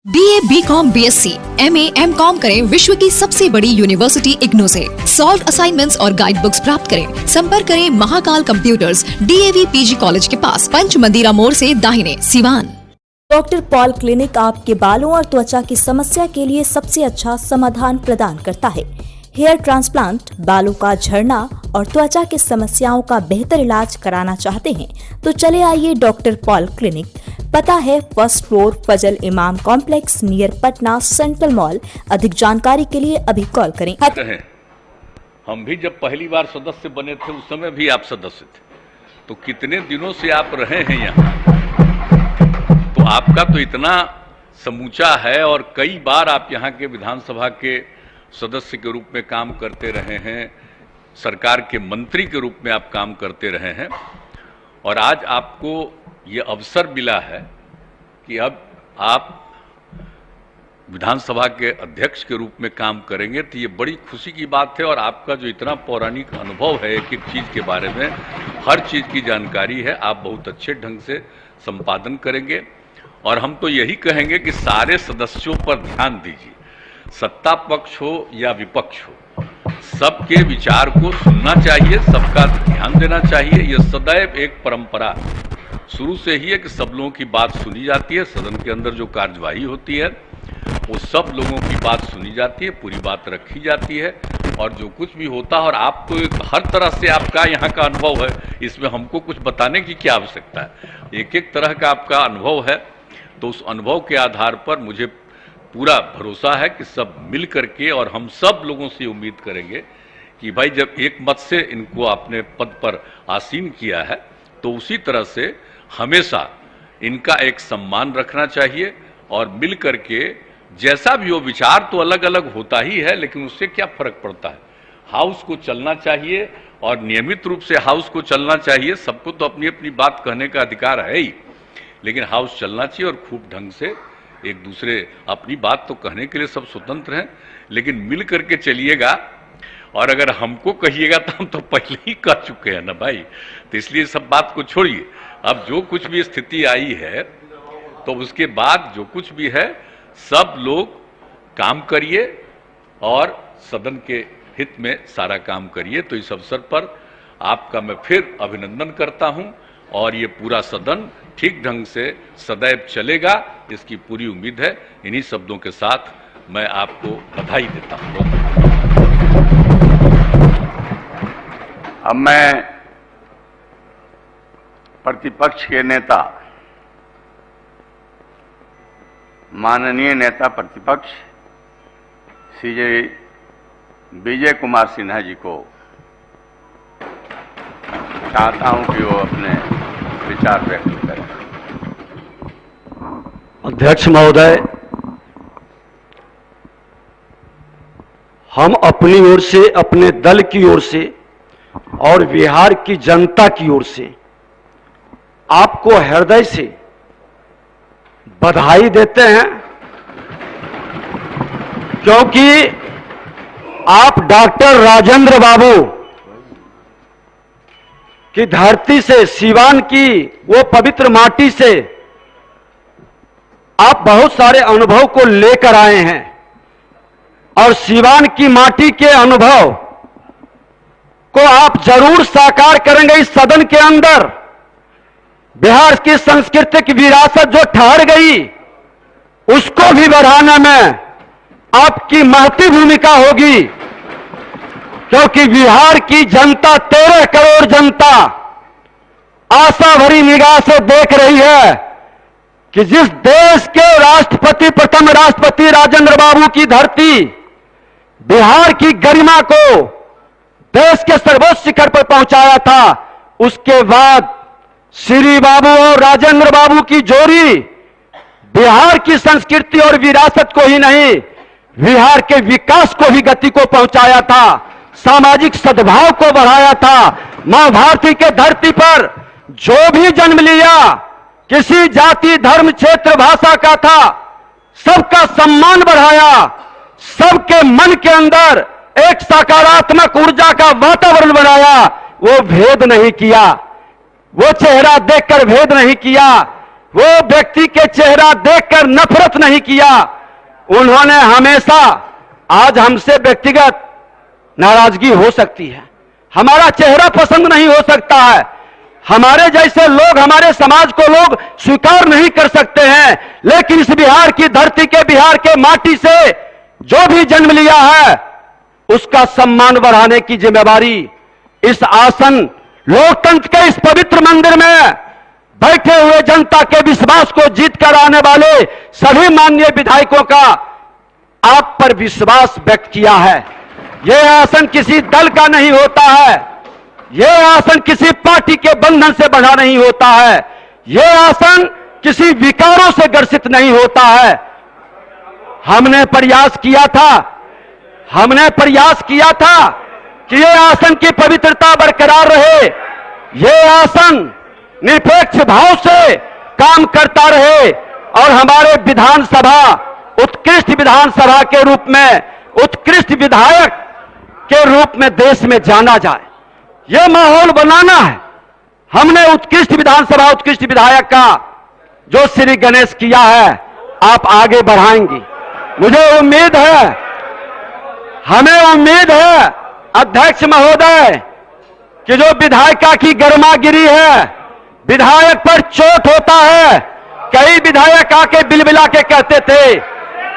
BA, BCom, BSc, MA, MCom करें विश्व की सबसे बड़ी यूनिवर्सिटी इग्नू से। सॉल्व असाइनमेंट्स और गाइड बुक्स प्राप्त करें। संपर्क करें Mahakal computers, DAV PG college के पास, पंच मंदिरा मोड़ से दाहिने, सिवान। डॉक्टर पॉल क्लिनिक आपके बालों और त्वचा की समस्या के लिए सबसे अच्छा समाधान प्रदान करता है। हेयर ट्रांसप्लांट, बालों का झड़ना और त्वचा की समस्याओं का बेहतर इलाज कराना चाहते हैं तो चले आइए डॉक्टर पॉल क्लिनिक। पता है फर्स्ट फ्लोर, फजल इमाम complex, near Patna central mall. अधिक जानकारी के लिए अभी कॉल करें। हम भी जब पहली बार सदस्य बने थे उस समय भी आप सदस्य थे, तो कितने दिनों से आप रहे हैं यहाँ, तो आपका तो इतना समूचा है और कई बार आप यहाँ के विधानसभा के सदस्य के रूप में काम करते रहे हैं, सरकार के मंत्री के रूप में आप काम करते रहे हैं और आज आपको ये अवसर मिला है कि अब आप विधानसभा के अध्यक्ष के रूप में काम करेंगे, तो ये बड़ी खुशी की बात है। और आपका जो इतना पौराणिक अनुभव है एक एक चीज़ के बारे में, हर चीज़ की जानकारी है, आप बहुत अच्छे ढंग से संपादन करेंगे। और हम तो यही कहेंगे कि सारे सदस्यों पर ध्यान दीजिए, सत्ता पक्ष हो या विपक्ष हो, सबके विचार को सुनना चाहिए, सबका ध्यान देना चाहिए। यह सदैव एक परंपरा शुरू से ही है कि सब लोगों की बात सुनी जाती है। सदन के अंदर जो कार्यवाही होती है वो सब लोगों की बात सुनी जाती है, पूरी बात रखी जाती है और जो कुछ भी होता है। और आप तो हर तरह से आपका यहाँ का अनुभव है, इसमें हमको कुछ बताने की क्या आवश्यकता है, एक एक तरह का आपका अनुभव है। तो उस अनुभव के आधार पर मुझे पूरा भरोसा है कि सब मिल करके, और हम सब लोगों से उम्मीद करेंगे कि भाई जब एक मत से इनको आपने पद पर आसीन किया है तो उसी तरह से हमेशा इनका एक सम्मान रखना चाहिए और मिल करके जैसा भी हो, विचार तो अलग अलग होता ही है लेकिन उससे क्या फर्क पड़ता है, हाउस को चलना चाहिए और नियमित रूप से हाउस को चलना चाहिए। सबको तो अपनी अपनी बात कहने का अधिकार है ही, लेकिन हाउस चलना चाहिए और खूब ढंग से एक दूसरे, अपनी बात तो कहने के लिए सब स्वतंत्र हैं लेकिन मिल करके चलिएगा। और अगर हमको कहिएगा तो हम तो पहले ही कह चुके हैं ना भाई, तो इसलिए सब बात को छोड़िए। अब जो कुछ भी स्थिति आई है तो उसके बाद जो कुछ भी है सब लोग काम करिए और सदन के हित में सारा काम करिए। तो इस अवसर पर आपका मैं फिर अभिनंदन करता हूं और ये पूरा सदन ठीक ढंग से सदैव चलेगा, इसकी पूरी उम्मीद है। इन्हीं शब्दों के साथ मैं आपको बधाई देता हूं। अब मैं प्रतिपक्ष के नेता, माननीय नेता प्रतिपक्ष श्री विजय कुमार सिन्हा जी को चाहता हूं कि वो अपने विचार व्यक्त करें। अध्यक्ष महोदय, हम अपनी ओर से, अपने दल की ओर से और बिहार की जनता की ओर से आपको हृदय से बधाई देते हैं, क्योंकि आप डॉक्टर राजेंद्र बाबू की धरती से, सिवान की वो पवित्र माटी से आप बहुत सारे अनुभव को लेकर आए हैं और सिवान की माटी के अनुभव को आप जरूर साकार करेंगे इस सदन के अंदर। बिहार की सांस्कृतिक विरासत जो ठहर गई उसको भी बढ़ाने में आपकी महती भूमिका होगी, क्योंकि बिहार की जनता, 13 करोड़ जनता आशा भरी निगाह से देख रही है कि जिस देश के राष्ट्रपति, प्रथम राष्ट्रपति राजेंद्र बाबू की धरती बिहार की गरिमा को देश के सर्वोच्च शिखर पर पहुंचाया था, उसके बाद श्री बाबू और राजेंद्र बाबू की जोड़ी बिहार की संस्कृति और विरासत को ही नहीं, बिहार के विकास को भी गति को पहुंचाया था, सामाजिक सद्भाव को बढ़ाया था। मां भारती के धरती पर जो भी जन्म लिया, किसी जाति, धर्म, क्षेत्र, भाषा का था, सबका सम्मान बढ़ाया, सबके मन के अंदर एक सकारात्मक ऊर्जा का वातावरण बनाया। वो भेद नहीं किया, वो चेहरा देखकर भेद नहीं किया, वो व्यक्ति के चेहरा देखकर नफरत नहीं किया। उन्होंने हमेशा, आज हमसे व्यक्तिगत नाराजगी हो सकती है, हमारा चेहरा पसंद नहीं हो सकता है, हमारे जैसे लोग, हमारे समाज को लोग स्वीकार नहीं कर सकते हैं, लेकिन इस बिहार की धरती के, बिहार के माटी से जो भी जन्म लिया है उसका सम्मान बढ़ाने की जिम्मेवारी इस आसन, लोकतंत्र के इस पवित्र मंदिर में बैठे हुए जनता के विश्वास को जीत कर आने वाले सभी माननीय विधायकों का आप पर विश्वास व्यक्त किया है। यह आसन किसी दल का नहीं होता है, यह आसन किसी पार्टी के बंधन से बंधा नहीं होता है, यह आसन किसी विकारों से ग्रसित नहीं होता है। हमने प्रयास किया था कि यह आसन की पवित्रता बरकरार रहे, यह आसन निरपेक्ष भाव से काम करता रहे और हमारे विधानसभा उत्कृष्ट विधानसभा के रूप में, उत्कृष्ट विधायक के रूप में देश में जाना जाए। यह माहौल बनाना है। हमने उत्कृष्ट विधानसभा, उत्कृष्ट विधायक का जो श्री गणेश किया है, आप आगे बढ़ाएंगे, मुझे उम्मीद है, हमें उम्मीद है अध्यक्ष महोदय कि जो विधायिका की गर्मागिरी है, विधायक पर चोट होता है। कई विधायक आके बिलबिला के कहते थे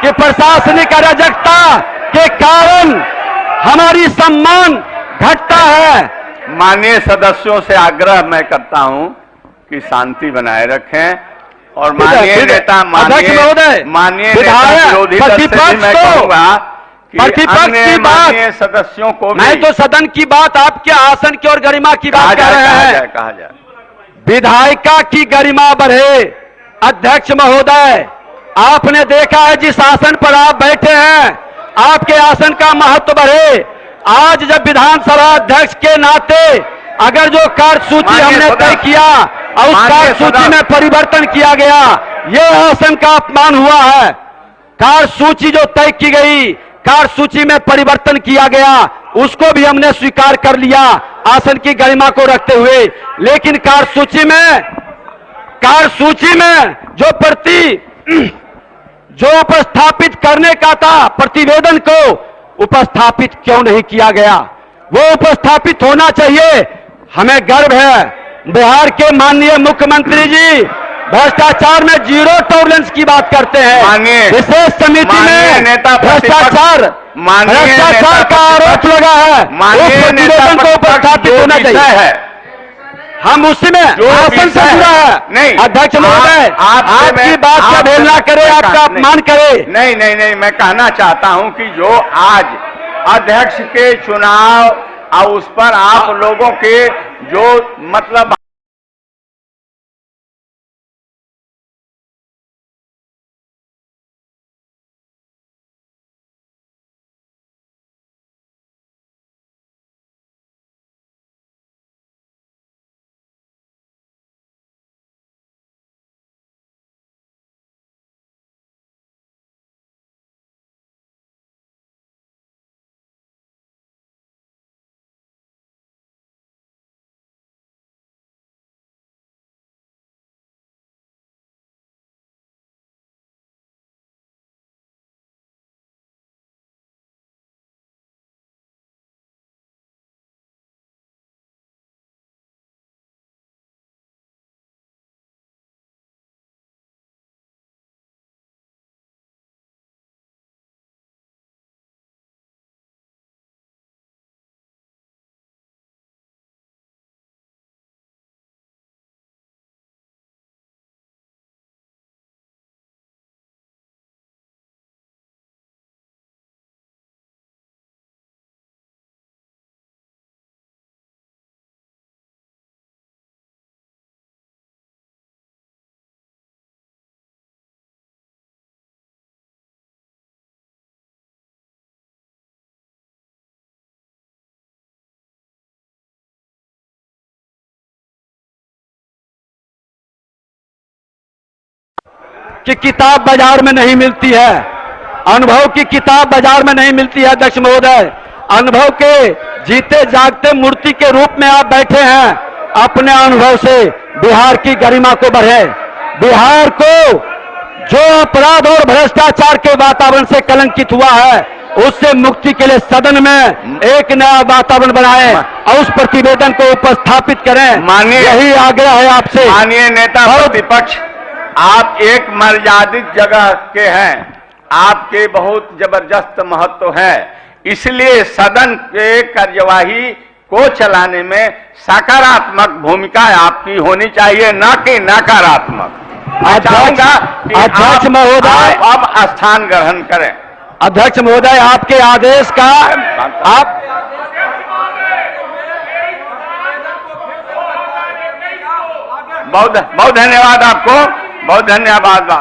कि प्रशासनिक अराजकता के कारण हमारी सम्मान घटता है। माननीय सदस्यों से आग्रह मैं करता हूं कि शांति बनाए रखें और माननीय नेता, माननीय विरोधी दल से भी मैं कहूंगा कि अन्य माननीय सदस्यों को भी, मैं तो सदन की बात, आपके आसन की और गरिमा की बात कर रहे हैं। कहा जाए विधायिका की गरिमा बढ़े। अध्यक्ष महोदय, आपने देखा है जिस आसन पर आप बैठे हैं, आपके आसन का महत्व बढ़े। आज जब विधानसभा अध्यक्ष के नाते अगर जो कार्यसूची हमने तय किया और उस कार्यसूची में परिवर्तन किया गया, यह आसन का अपमान हुआ है। कार्यसूची जो तय की गई, कार्यसूची में परिवर्तन किया गया, उसको भी हमने स्वीकार कर लिया आसन की गरिमा को रखते हुए। लेकिन कार्यसूची में जो उपस्थापित करने का था, प्रतिवेदन को उपस्थापित क्यों नहीं किया गया? वो उपस्थापित होना चाहिए। हमें गर्व है, बिहार के माननीय मुख्यमंत्री जी भ्रष्टाचार में जीरो टॉलरेंस की बात करते हैं। विशेष समिति में भ्रष्टाचार का आरोप लगा है, उस प्रतिवेदन को उपस्थापित होना चाहिए। हम उसी में आसन से जुड़ा है। नहीं अध्यक्ष महोदय, आपकी बात का भेलना करे, आपका अपमान करे। नहीं, मैं कहना चाहता हूं कि जो आज अध्यक्ष के चुनाव और उस पर आप लोगों के जो मतलब कि किताब बाजार में नहीं मिलती है, अनुभव की किताब बाजार में नहीं मिलती है। अध्यक्ष महोदय, अनुभव के जीते जागते मूर्ति के रूप में आप बैठे हैं। अपने अनुभव से बिहार की गरिमा को बढ़े, बिहार को जो अपराध और भ्रष्टाचार के वातावरण से कलंकित हुआ है, उससे मुक्ति के लिए सदन में एक नया वातावरण बनाएं और उस प्रतिवेदन को उपस्थापित करें। माननीय, यही आग्रह है आपसे। माननीय नेता प्रतिपक्ष, आप एक मर्यादित जगह के हैं, आपके बहुत जबरदस्त महत्व है, इसलिए सदन के कार्यवाही को चलाने में सकारात्मक भूमिका आपकी होनी चाहिए, न कि नकारात्मक। अध्यक्ष महोदय, अब स्थान ग्रहण करें। अध्यक्ष महोदय, आपके आदेश का आप बहुत बहुत धन्यवाद आपको, बहुत धन्यवाद।